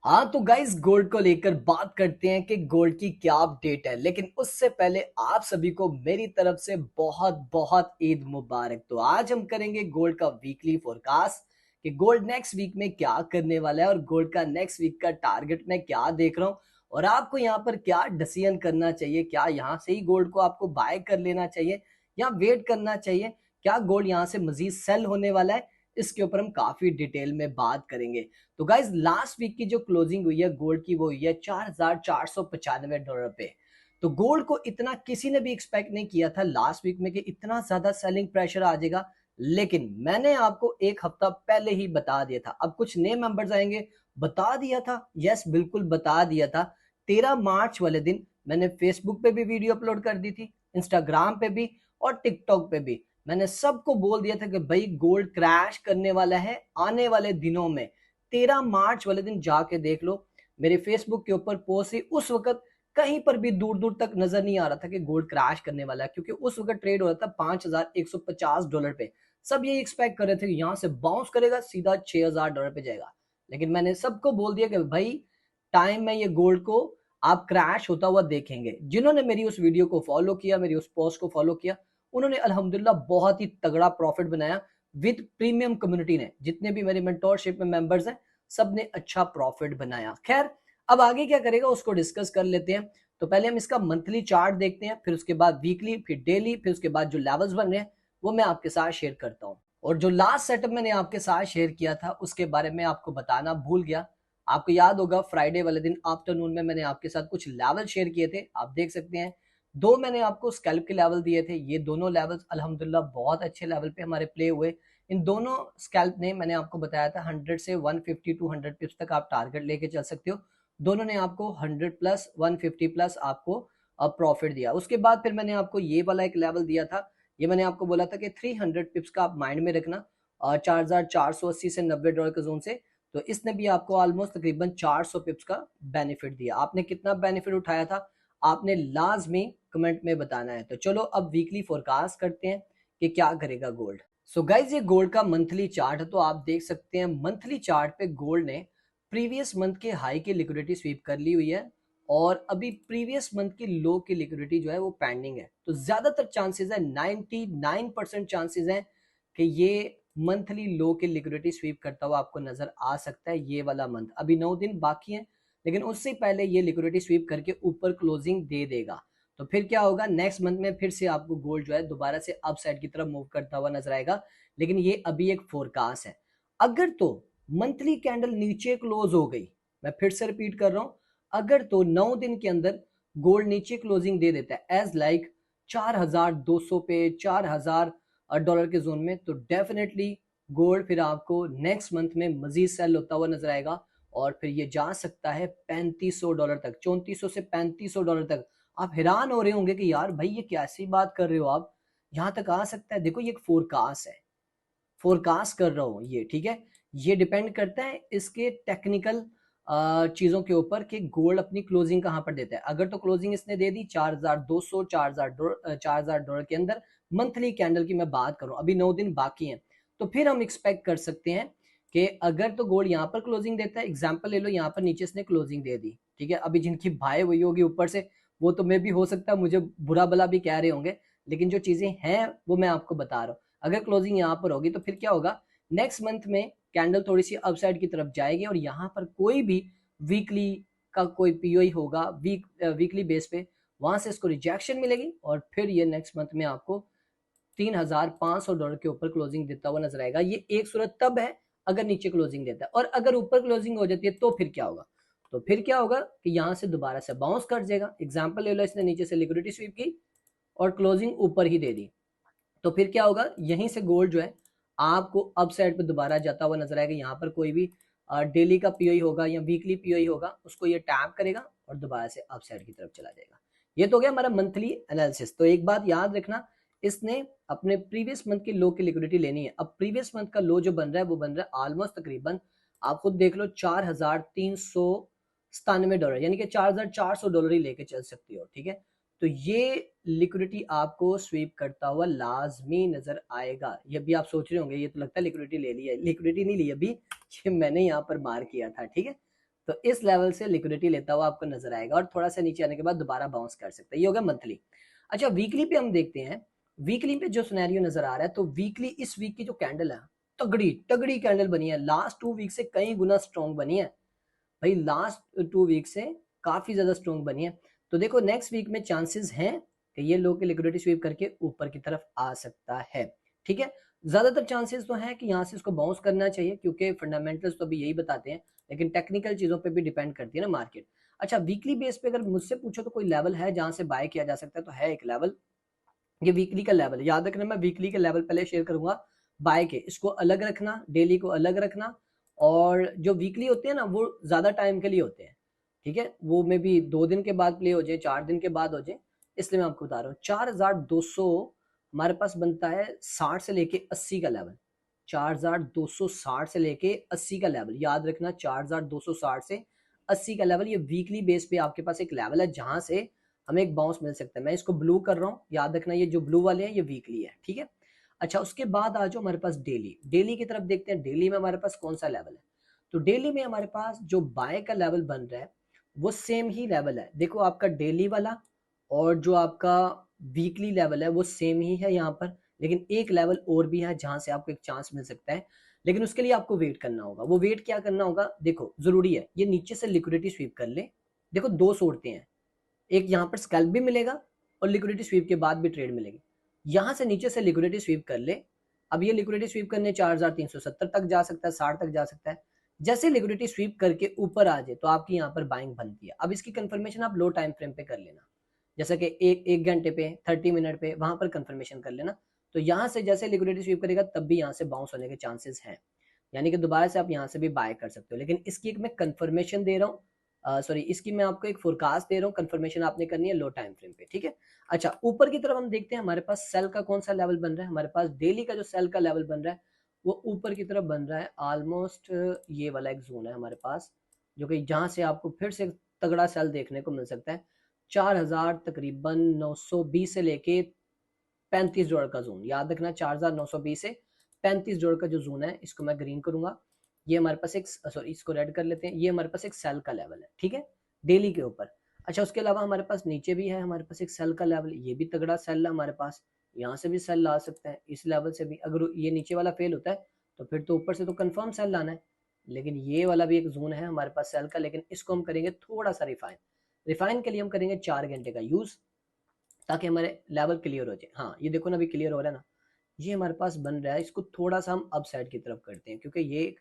हाँ तो guys gold को लेकर बात करते हैं कि गोल्ड की क्या अपडेट है। लेकिन उससे पहले आप सभी को मेरी तरफ से बहुत बहुत ईद मुबारक। तो आज हम करेंगे गोल्ड का वीकली फोरकास्ट कि गोल्ड नेक्स्ट वीक में क्या करने वाला है और गोल्ड का नेक्स्ट वीक का टारगेट मैं क्या देख रहा हूँ और आपको यहाँ पर क्या डिसीजन करना चाहिए। क्या यहाँ से ही गोल्ड को आपको बाय कर लेना चाहिए या वेट करना चाहिए? क्या गोल्ड यहाँ से मजीद सेल होने वाला है? इसके ऊपर हम काफी डिटेल में बात करेंगे। तो गाइज लास्ट वीक की जो क्लोजिंग हुई है गोल्ड की वो हुई है $4,495 पे। तो गोल्ड को इतना किसी ने भी एक्सपेक्ट नहीं किया था लास्ट वीक में कि इतना ज्यादा सेलिंग प्रेशर आ जाएगा। लेकिन मैंने आपको एक हफ्ता पहले ही बता दिया था। अब कुछ नए मेंबर्स आएंगे, बता दिया था, यस बिल्कुल बता दिया था। 13 मार्च वाले दिन मैंने फेसबुक पे भी वीडियो अपलोड कर दी थी, इंस्टाग्राम पे भी और टिकटॉक पे भी। मैंने सबको बोल दिया था कि भाई गोल्ड क्रैश करने वाला है आने वाले दिनों में। 13 मार्च वाले दिन जाके देख लो, मेरे फेसबुक के ऊपर पोस्ट ही उस वक्त कहीं पर भी दूर दूर तक नजर नहीं आ रहा था कि गोल्ड क्रैश करने वाला है, क्योंकि उस वक्त ट्रेड हो रहा था $5,150 पे। सब ये एक्सपेक्ट कर रहे थे कि यहाँ से बाउंस करेगा सीधा $6,000 पे जाएगा। लेकिन मैंने सबको बोल दिया कि भाई टाइम में ये गोल्ड को आप क्रैश होता हुआ देखेंगे। जिन्होंने मेरी उस वीडियो को फॉलो किया, मेरी उस पोस्ट को फॉलो किया, उन्होंने अल्हम्दुलिल्लाह बहुत ही तगड़ा प्रॉफिट बनाया। विद प्रीमियम कम्युनिटी ने, जितने भी मेरे मेंटोरशिप में मेंबर्स हैं, सब ने अच्छा प्रॉफिट बनाया। खैर अब आगे क्या करेगा उसको डिस्कस कर लेते हैं। तो पहले हम इसका मंथली चार्ट देखते हैं, फिर उसके बाद वीकली, फिर डेली, फिर उसके बाद जो लेवल्स बन रहे हैं वो मैं आपके साथ शेयर करता हूँ। और जो लास्ट सेटअप मैंने आपके साथ शेयर किया था उसके बारे में आपको बताना भूल गया। आपको याद होगा फ्राइडे वाले दिन आफ्टरनून में मैंने आपके साथ कुछ लेवल शेयर किए थे, आप देख सकते हैं। दो मैंने आपको स्कैल्प के लेवल दिए थे, ये दोनों लेवल्स अल्हम्दुलिल्लाह बहुत अच्छे लेवल पे हमारे प्ले हुए। इन दोनों स्कैल्प ने, मैंने आपको बताया था 100 से 150 टू 100 पिप्स तक आप टारगेट लेके चल सकते हो। दोनों ने आपको 100 प्लस 150 प्लस आपको प्रॉफिट दिया। उसके बाद फिर मैंने आपको ये वाला एक लेवल दिया था, ये मैंने आपको बोला था कि 300 पिप्स का आप माइंड में रखना, 4,480 से $90 के जोन से। तो इसने भी आपको ऑलमोस्ट तकरीबन 400 पिप्स का बेनिफिट दिया। आपने कितना बेनिफिट उठाया था आपने लाजमी कमेंट में बताना है। तो चलो अब वीकली फोरकास्ट करते हैं कि क्या करेगा गोल्ड। सो गाइज ये गोल्ड का मंथली चार्ट है, तो आप देख सकते हैं मंथली चार्ट पे गोल्ड ने प्रीवियस मंथ के हाई की लिक्विडिटी स्वीप कर ली हुई है और अभी प्रीवियस मंथ की लो की लिक्विडिटी जो है वो पेंडिंग है। तो ज्यादातर चांसेस है, 99% चांसेस है कि ये मंथली लो की लिक्विडिटी स्वीप करता हुआ आपको नजर आ सकता है। ये वाला मंथ अभी 9 दिन बाकी है, लेकिन उससे पहले ये लिक्विडिटी स्वीप करके ऊपर क्लोजिंग दे देगा। तो फिर क्या होगा, नेक्स्ट मंथ में फिर से आपको गोल्ड जो है दोबारा से अप साइड की तरफ मूव करता हुआ नजर आएगा। लेकिन ये अभी एक फोरकास्ट है। अगर तो मंथली कैंडल नीचे क्लोज हो गई, मैं फिर से रिपीट कर रहा हूं, अगर तो 9 दिन के अंदर गोल्ड नीचे क्लोजिंग दे देता है एज लाइक 4,200 पे, $4,000 के जोन में, तो डेफिनेटली गोल्ड फिर आपको नेक्स्ट मंथ में मजीद सेल होता हुआ नजर आएगा और फिर ये जा सकता है $3,500 तक, $3,400 से $3,500 तक। आप हैरान हो रहे होंगे कि यार भाई ये कैसी बात कर रहे हो आप, यहाँ तक आ सकता है। देखो ये एक फोरकास्ट है, फोरकास्ट कर रहा हूँ ये, ठीक है। ये डिपेंड करता है इसके टेक्निकल चीजों के ऊपर कि गोल्ड अपनी क्लोजिंग कहाँ पर देता है। अगर तो क्लोजिंग इसने दे दी 4,200 $4,000 के अंदर, मंथली कैंडल की मैं बात करूं, अभी 9 दिन बाकी हैं, तो फिर हम एक्सपेक्ट कर सकते हैं कि अगर तो गोल्ड यहाँ पर क्लोजिंग देता है, एग्जाम्पल ले लो यहाँ पर नीचे इसने क्लोजिंग दे दी, ठीक है। अभी जिनकी बाय हुई होगी ऊपर से वो तो मे भी हो सकता है मुझे बुरा भला भी कह रहे होंगे, लेकिन जो चीजें हैं वो मैं आपको बता रहा हूँ। अगर क्लोजिंग यहाँ पर होगी तो फिर क्या होगा, नेक्स्ट मंथ में कैंडल थोड़ी सी अपसाइड की तरफ जाएगी और यहाँ पर कोई भी वीकली का कोई पीओई होगा वीकली बेस पे, वहां से इसको रिजेक्शन मिलेगी और फिर ये नेक्स्ट मंथ में आपको $3,500 के ऊपर क्लोजिंग देता हुआ नजर आएगा। ये एक सूरत तब है अगर नीचे क्लोजिंग देता है, और अगर ऊपर क्लोजिंग हो जाती है तो फिर क्या होगा, तो फिर क्या होगा कि यहाँ से दोबारा से बाउंस कर जाएगा। एग्जाम्पल ले लो, इसने नीचे से लिक्विडिटी स्वीप की और क्लोजिंग ऊपर ही दे दी, तो फिर क्या होगा, यहीं से गोल्ड जो है आपको अप साइड पे दोबारा जाता हुआ नजर आएगा। यहाँ पर कोई भी डेली का पीओई होगा या वीकली पीओई होगा, उसको ये टैप करेगा और दोबारा से अप साइड की तरफ चला जाएगा। ये तो हो गया हमारा मंथली एनालिसिस। तो एक बात याद रखना, इसने अपने प्रीवियस मंथ की लो की लिक्विडिटी लेनी है। अब प्रीवियस मंथ का लो जो बन रहा है वो बन रहा है ऑलमोस्ट तकरीबन, आप खुद देख लो, $4,397, यानी कि $4,400 ही लेके चल सकती हो, ठीक है। तो ये लिक्विडिटी आपको स्वीप करता हुआ लाजमी नजर आएगा। ये भी आप सोच रहे होंगे ये तो लगता है लिक्विडिटी ले ली है, लिक्विडिटी नहीं ली अभी, ये मैंने यहाँ पर मार किया था, ठीक है। तो इस लेवल से लिक्विडिटी लेता हुआ आपको नजर आएगा और थोड़ा सा नीचे आने के बाद दोबारा बाउंस कर सकता है। ये हो गया मंथली। अच्छा, वीकली पे हम देखते हैं। वीकली पे जो सिनेरियो नजर आ रहा है, तो वीकली इस वीक की जो कैंडल है, तगड़ी तगड़ी कैंडल बनी है, लास्ट 2 वीक से कई गुना स्ट्रॉन्ग बनी है भाई, लास्ट 2 वीक से काफी ज्यादा स्ट्रॉन्ग बनी है। तो देखो नेक्स्ट वीक में चांसेस हैं कि ये लो के लिक्विडिटी स्वीप करके ऊपर की तरफ आ सकता है। ठीक है, ज्यादातर चांसेस तो है कि यहाँ से इसको बाउंस करना चाहिए, क्योंकि फंडामेंटल्स तो अभी यही बताते हैं, लेकिन टेक्निकल चीजों पे भी डिपेंड करती है ना मार्केट। अच्छा, वीकली बेस पे अगर मुझसे पूछो तो कोई लेवल है जहां से बाय किया जा सकता है, तो है एक लेवल, ये वीकली का लेवल है। याद रखना, मैं वीकली के लेवल पहले शेयर करूंगा बाय के, इसको अलग रखना, डेली को अलग रखना। और जो वीकली होते हैं ना, वो ज्यादा टाइम के लिए होते हैं। ठीक है, वो में भी 2 दिन के बाद प्ले हो जाए, 4 दिन के बाद हो जाए, इसलिए मैं आपको बता रहा हूँ। 4200 हमारे पास बनता है 60 से लेके 80 का लेवल। 4260 से लेके 80 का लेवल, याद रखना, 4260 से 80 का लेवल, ये वीकली बेस पे आपके पास एक लेवल है जहां से हमें एक बाउंस मिल सकता है। मैं इसको ब्लू कर रहा हूँ, याद रखना, ये जो ब्लू वाले हैं ये वीकली है। ठीक है, अच्छा, उसके बाद आ जाओ हमारे पास डेली। डेली की तरफ देखते हैं, डेली में हमारे पास कौन सा लेवल है। तो डेली में हमारे पास जो बाय का लेवल बन रहा है वो सेम ही लेवल है। देखो, आपका डेली वाला और जो आपका वीकली लेवल है वो सेम ही है यहाँ पर, लेकिन एक लेवल और भी है जहां से आपको एक चांस मिल सकता है। लेकिन उसके लिए आपको वेट करना होगा। वो वेट क्या करना होगा, देखो जरूरी है, ये नीचे से लिक्विडिटी स्वीप कर ले। देखो, दो सूरतें हैं, एक यहाँ पर स्कैल्प भी मिलेगा और लिक्विडिटी स्वीप के बाद भी ट्रेड मिलेगी। यहां से नीचे से लिक्विडिटी स्वीप कर ले। अब ये लिक्विडिटी स्वीप करने 4370 तक जा सकता है, 60 तक जा सकता है। जैसे लिक्विडिटी स्वीप करके ऊपर आ जाए तो आपकी यहाँ पर बाइंग बनती है। अब इसकी कंफर्मेशन आप लो टाइम फ्रेम पे कर लेना, जैसे कि एक घंटे पे, 30 मिनट पे, वहां पर कंफर्मेशन कर लेना। तो यहाँ से जैसे लिक्विडिटी स्वीप करेगा तब भी यहाँ से बाउंस होने के चांसेस हैं, यानी कि दोबारा से आप यहाँ से भी बाय कर सकते हो। लेकिन इसकी एक मैं कंफर्मेशन दे रहा हूँ, सॉरी, इसकी मैं आपको एक फोरकास्ट दे रहा हूँ, कंफर्मेशन आपने करनी है लो टाइम फ्रेम पे। ठीक है, अच्छा, ऊपर की तरफ हम देखते हैं हमारे पास सेल का कौन सा लेवल बन रहा है। हमारे पास डेली का जो सेल का लेवल बन रहा है वो ऊपर की तरफ बन रहा है, ऑलमोस्ट ये वाला एक जोन है हमारे पास, जो कि जहां से आपको फिर से तगड़ा सेल देखने को मिल सकता है। 4000 तकरीबन 920 से लेके 35 डॉलर का जोन, याद रखना, 4920 से 35 डॉलर का जो जोन है, इसको मैं ग्रीन करूंगा। ये हमारे पास एक, सॉरी, इसको रेड कर लेते हैं, ये हमारे पास एक सेल का लेवल है। ठीक है, डेली के ऊपर। अच्छा, उसके अलावा हमारे पास नीचे भी है हमारे पास एक सेल का लेवल, ये भी तगड़ा सेल है हमारे पास, यहाँ से भी सेल ला सकते हैं, इस लेवल से भी। अगर ये नीचे वाला फेल होता है तो फिर तो ऊपर से तो कंफर्म सेल लाना है। लेकिन ये वाला भी एक जोन है हमारे पास सेल का, लेकिन इसको हम करेंगे थोड़ा सा रिफाइन। रिफाइन के लिए हम करेंगे 4 घंटे का यूज, ताकि हमारे लेवल क्लियर हो जाए। हाँ, ये देखो ना, अभी क्लियर हो रहा है ना, ये हमारे पास बन रहा है। इसको थोड़ा सा हम अप साइड की तरफ करते हैं, क्योंकि ये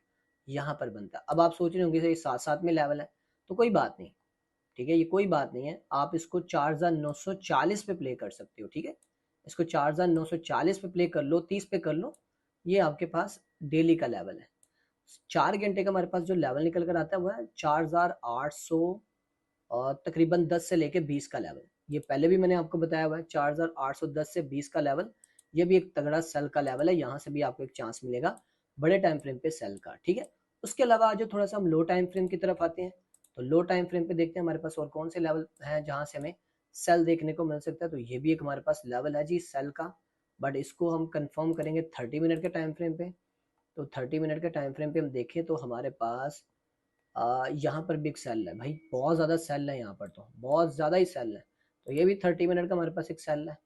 यहाँ पर बनता है। अब आप सोच रहे होंगे ये साथ साथ में लेवल है, तो कोई बात नहीं। ठीक है, ये कोई बात नहीं है, आप इसको 4940 पे प्ले कर सकते हो। ठीक है, इसको 4940 पे प्ले कर लो, 30 पे कर लो, ये आपके पास डेली का लेवल है। 4 घंटे का हमारे पास जो लेवल निकल कर आता है वो है 4800 और तकरीबन 10 से लेके 20 का लेवल। ये पहले भी मैंने आपको बताया हुआ है, 4810 से 20 का लेवल, ये भी एक तगड़ा सेल का लेवल है। यहाँ से भी आपको एक चांस मिलेगा बड़े टाइम फ्रेम पे सेल का। ठीक है, उसके अलावा आज थोड़ा सा हम लो टाइम फ्रेम की तरफ आते हैं। तो लो टाइम फ्रेम पे देखते हैं हमारे पास और कौन से लेवल हैं जहाँ से हमें सेल देखने को मिल सकता है। तो ये भी एक हमारे पास लेवल है जी सेल का, बट इसको हम कंफर्म करेंगे 30 मिनट के टाइम फ्रेम पे। तो 30 मिनट के टाइम फ्रेम पे हम देखें तो हमारे पास यहाँ पर भी एक सेल है भाई, बहुत ज़्यादा सेल है यहाँ पर, तो बहुत ज़्यादा ही सेल है। तो ये भी 30 मिनट का हमारे पास एक सेल है,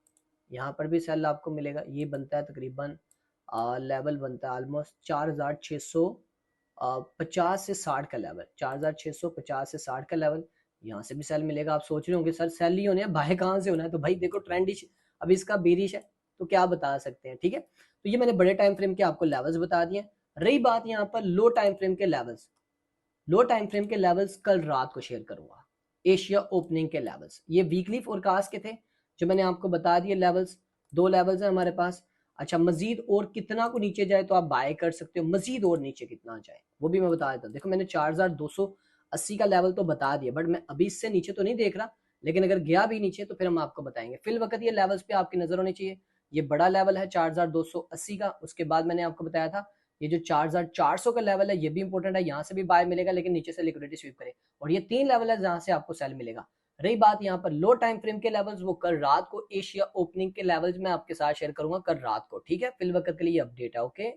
यहाँ पर भी सेल आपको मिलेगा। ये बनता है तकरीबन लेवल बनता है ऑलमोस्ट 4650 से 60 का लेवल, 4650 से 60 का लेवल, यहाँ से भी सेल मिलेगा। आप सोच रहे होंगे सर सेल ही होने हैं, बाय कहाँ से होना है। तो भाई देखो, ट्रेंडिश अभी इसका बेरिश है, तो क्या बता सकते हैं। ठीक है, तो ये मैंने बड़े टाइम फ्रेम के आपको लेवल्स बता दिए। रही बात यहाँ पर लो टाइम फ्रेम के लेवल्स, लो टाइम फ्रेम के लेवल्स कल रात को शेयर करूंगा, एशिया ओपनिंग के लेवल्स। ये वीकली फोरकास्ट के थे जो मैंने आपको बता दिए लेवल्स। 2 लेवल्स हैं हमारे पास। अच्छा, मजीद और कितना को नीचे जाए तो आप बाय कर सकते हो, मजीद और नीचे कितना जाए वो भी मैं बता देता हूँ। देखो, मैंने 4280 का लेवल तो बता दिया, बट मैं अभी इससे नीचे तो नहीं देख रहा, लेकिन अगर गया भी नीचे तो फिर हम आपको बताएंगे। फिल वक्त ये लेवल्स पे आपकी नजर होनी चाहिए। ये बड़ा लेवल है 4280 का। उसके बाद मैंने आपको बताया था ये जो 4400 का लेवल है, ये भी इंपॉर्टेंट है, यहाँ से भी बाय मिलेगा, लेकिन नीचे से लिक्विडिटी स्वीप करे। और ये 3 लेवल है जहां से आपको सेल मिलेगा। रही बात यहाँ पर लो टाइम फ्रेम के लेवल्स, वो कल रात को एशिया ओपनिंग के लेवल्स मैं आपके साथ शेयर करूंगा कल रात को। ठीक है, फिल वक्त के लिए अपडेट है। ओके।